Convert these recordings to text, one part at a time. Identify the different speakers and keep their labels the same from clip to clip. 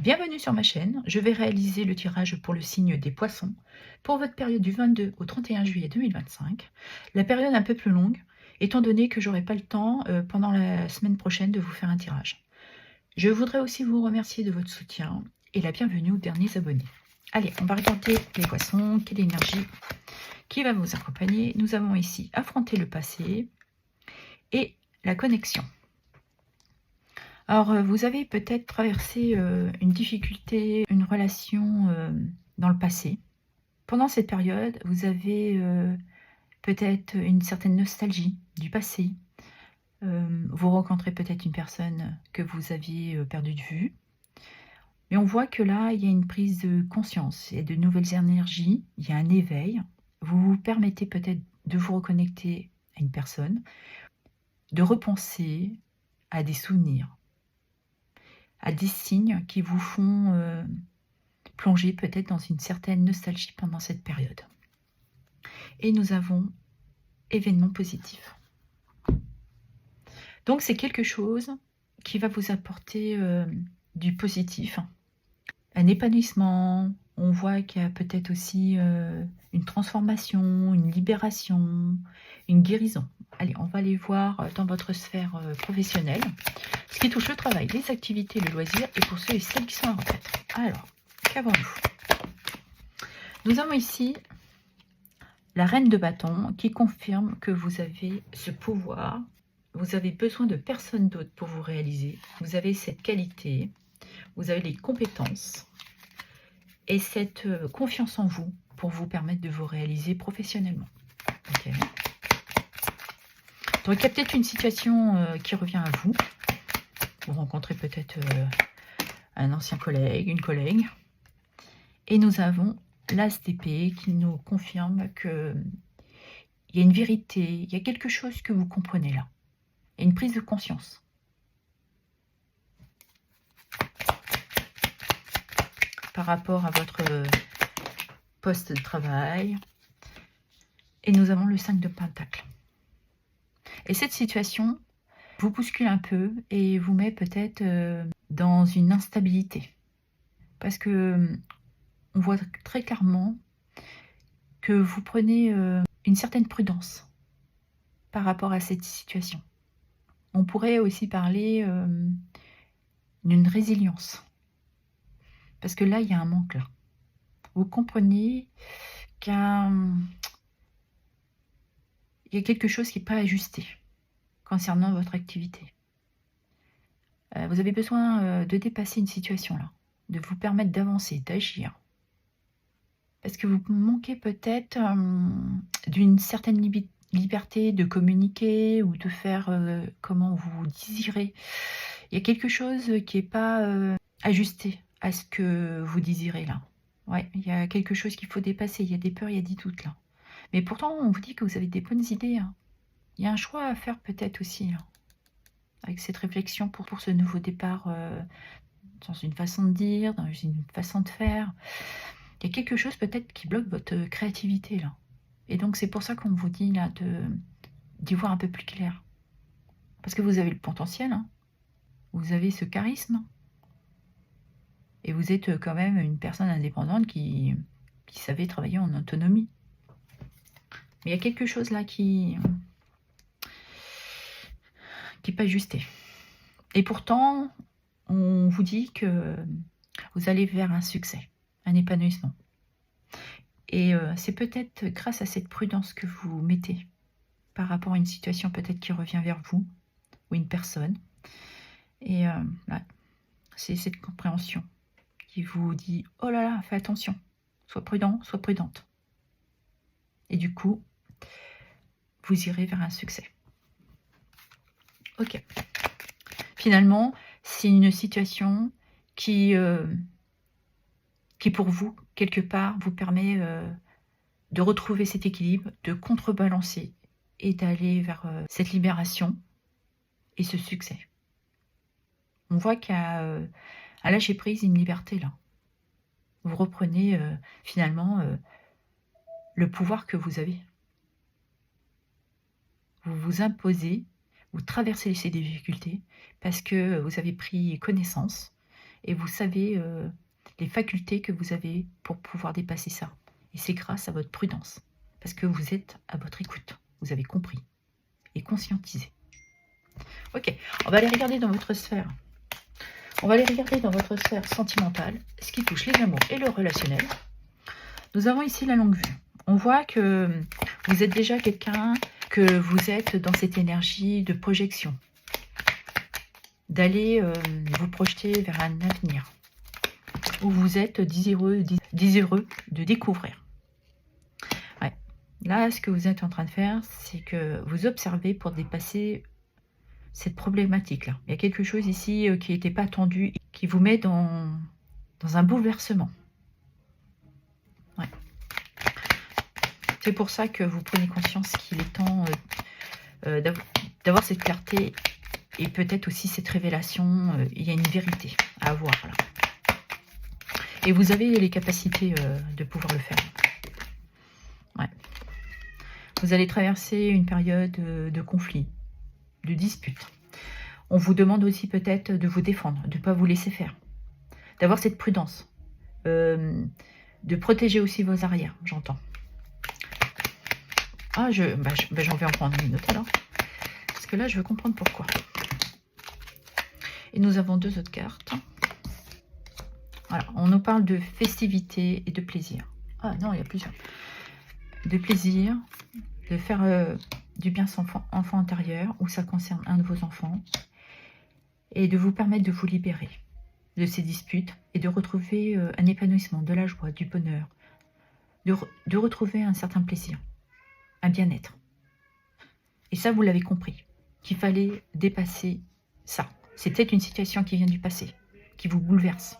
Speaker 1: Bienvenue sur ma chaîne, je vais réaliser le tirage pour le signe des poissons pour votre période du 22 au 31 juillet 2025. La période un peu plus longue, étant donné que j'aurai pas le temps pendant la semaine prochaine de vous faire un tirage. Je voudrais aussi vous remercier de votre soutien et la bienvenue aux derniers abonnés. Allez, on va regarder les poissons, quelle énergie qui va vous accompagner. Nous avons ici affronter le passé et la connexion. Alors, vous avez peut-être traversé une difficulté, une relation dans le passé. Pendant cette période, vous avez peut-être une certaine nostalgie du passé. Vous rencontrez peut-être une personne que vous aviez perdue de vue. Mais on voit que là, il y a une prise de conscience, il y a de nouvelles énergies, il y a un éveil. Vous vous permettez peut-être de vous reconnecter à une personne, de repenser à des souvenirs, à des signes qui vous font plonger peut-être dans une certaine nostalgie pendant cette période. Et nous avons événements positifs. Donc c'est quelque chose qui va vous apporter du positif, un épanouissement. On voit qu'il y a peut-être aussi une transformation, une libération, une guérison. Allez, on va aller voir dans votre sphère professionnelle ce qui touche le travail, les activités, le loisir et pour ceux et celles qui sont en retraite. Alors, qu'avons-nous? Nous avons ici la reine de bâton qui confirme que vous avez ce pouvoir, vous avez besoin de personne d'autre pour vous réaliser, vous avez cette qualité, vous avez les compétences et cette confiance en vous pour vous permettre de vous réaliser professionnellement. Okay. Donc il y a peut-être une situation qui revient à vous. Vous rencontrez peut-être un ancien collègue, une collègue. Et nous avons l'as d'épée qui nous confirme que il y a une vérité, il y a quelque chose que vous comprenez là. Il y a une prise de conscience. Par rapport à votre poste de travail. Et nous avons le 5 de Pentacle. Et cette situation vous bouscule un peu et vous met peut-être dans une instabilité. Parce que on voit très clairement que vous prenez une certaine prudence par rapport à cette situation. On pourrait aussi parler d'une résilience. Parce que là, il y a un manque là. Vous comprenez qu'il y a quelque chose qui n'est pas ajusté concernant votre activité. Vous avez besoin de dépasser une situation là, de vous permettre d'avancer, d'agir. Parce que vous manquez peut-être d'une certaine liberté de communiquer ou de faire comment vous désirez. Il y a quelque chose qui n'est pas ajusté à ce que vous désirez là. Ouais, il y a quelque chose qu'il faut dépasser. Il y a des peurs, il y a des doutes là. Mais pourtant, on vous dit que vous avez des bonnes idées. Hein. Il y a un choix à faire peut-être aussi là, avec cette réflexion pour ce nouveau départ dans une façon de dire, dans une façon de faire. Il y a quelque chose peut-être qui bloque votre créativité là. Et donc c'est pour ça qu'on vous dit là d'y voir un peu plus clair. Parce que vous avez le potentiel, hein. Vous avez ce charisme. Et vous êtes quand même une personne indépendante qui savait travailler en autonomie. Mais il y a quelque chose là qui n'est pas ajusté. Et pourtant, on vous dit que vous allez vers un succès, un épanouissement. Et c'est peut-être grâce à cette prudence que vous mettez par rapport à une situation peut-être qui revient vers vous ou une personne. Et ouais, c'est cette compréhension qui vous dit « Oh là là, fais attention, sois prudent, sois prudente. » Et du coup, vous irez vers un succès. Ok. Finalement, c'est une situation qui pour vous, quelque part, vous permet de retrouver cet équilibre, de contrebalancer et d'aller vers cette libération et ce succès. On voit qu'il y a un lâcher-prise, une liberté là. Vous reprenez finalement le pouvoir que vous avez. Vous vous imposez, vous traversez ces difficultés parce que vous avez pris connaissance et vous savez les facultés que vous avez pour pouvoir dépasser ça. Et c'est grâce à votre prudence, parce que vous êtes à votre écoute, vous avez compris et conscientisé. Ok, on va aller regarder dans votre sphère. On va aller regarder dans votre sphère sentimentale, ce qui touche les amours et le relationnel. Nous avons ici la longue vue. On voit que vous êtes déjà quelqu'un, que vous êtes dans cette énergie de projection, d'aller vous projeter vers un avenir, où vous êtes désireux de découvrir. Ouais. Là, ce que vous êtes en train de faire, c'est que vous observez pour dépasser cette problématique-là. Il y a quelque chose ici qui n'était pas attendu, qui vous met dans un bouleversement. Ouais. C'est pour ça que vous prenez conscience qu'il est temps d'avoir cette clarté et peut-être aussi cette révélation. Il y a une vérité à avoir là. Et vous avez les capacités de pouvoir le faire. Ouais. Vous allez traverser une période de conflit, de dispute. On vous demande aussi peut-être de vous défendre, de ne pas vous laisser faire, d'avoir cette prudence, de protéger aussi vos arrières, j'entends. Ah, j'en vais en prendre une autre alors, parce que là, je veux comprendre pourquoi. Et nous avons deux autres cartes. Voilà, on nous parle de festivité et de plaisir. Ah non, il y a plusieurs. De plaisir, de faire du bien à son enfant intérieur, où ça concerne un de vos enfants, et de vous permettre de vous libérer de ces disputes et de retrouver un épanouissement, de la joie, du bonheur, de retrouver un certain plaisir, un bien-être. Et ça, vous l'avez compris, qu'il fallait dépasser ça. C'est peut-être une situation qui vient du passé, qui vous bouleverse,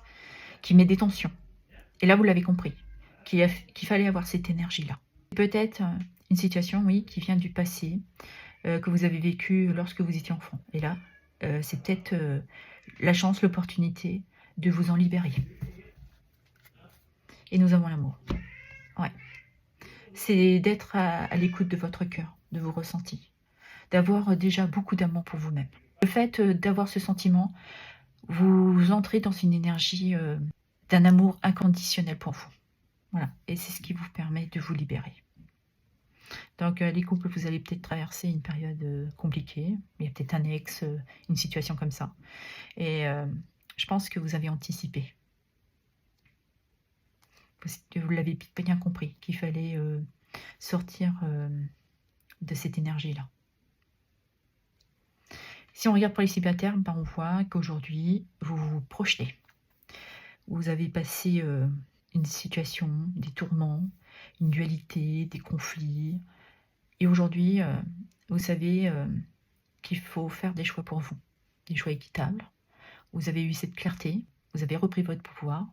Speaker 1: qui met des tensions. Et là, vous l'avez compris, qu'il fallait avoir cette énergie-là. Peut-être une situation, oui, qui vient du passé, que vous avez vécu lorsque vous étiez enfant. Et là, c'est peut-être la chance, l'opportunité de vous en libérer. Et nous avons l'amour. Ouais. C'est d'être à l'écoute de votre cœur, de vos ressentis, d'avoir déjà beaucoup d'amour pour vous-même. Le fait d'avoir ce sentiment, vous entrez dans une énergie d'un amour inconditionnel pour vous. Voilà. Et c'est ce qui vous permet de vous libérer. Donc, les couples, vous allez peut-être traverser une période compliquée. Il y a peut-être un ex, une situation comme ça. Et je pense que vous avez anticipé. Vous l'avez bien compris, qu'il fallait sortir de cette énergie-là. Si on regarde pour les célibataires, ben on voit qu'aujourd'hui, vous vous projetez. Vous avez passé une situation, des tourments, une dualité, des conflits. Et aujourd'hui, vous savez qu'il faut faire des choix pour vous, des choix équitables. Vous avez eu cette clarté, vous avez repris votre pouvoir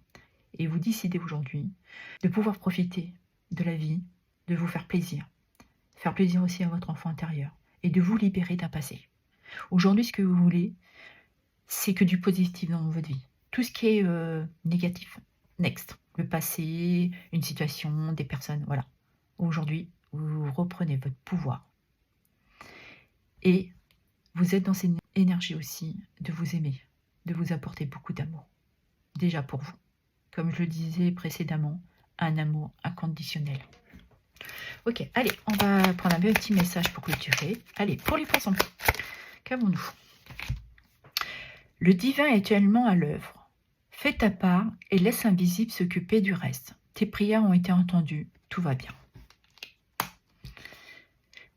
Speaker 1: et vous décidez aujourd'hui de pouvoir profiter de la vie, de vous faire plaisir aussi à votre enfant intérieur et de vous libérer d'un passé. Aujourd'hui, ce que vous voulez, c'est que du positif dans votre vie. Tout ce qui est négatif, next. Le passé, une situation, des personnes, voilà. Aujourd'hui, vous reprenez votre pouvoir. Et vous êtes dans cette énergie aussi de vous aimer, de vous apporter beaucoup d'amour. Déjà pour vous. Comme je le disais précédemment, un amour inconditionnel. Ok, allez, on va prendre un petit message pour clôturer. Allez, pour les poissons, qu'avons-nous? Le divin est actuellement à l'œuvre. Fais ta part et laisse l'invisible s'occuper du reste. Tes prières ont été entendues, tout va bien.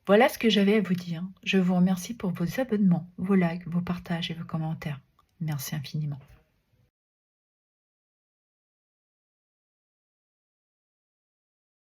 Speaker 1: Voilà ce que j'avais à vous dire. Je vous remercie pour vos abonnements, vos likes, vos partages et vos commentaires. Merci infiniment.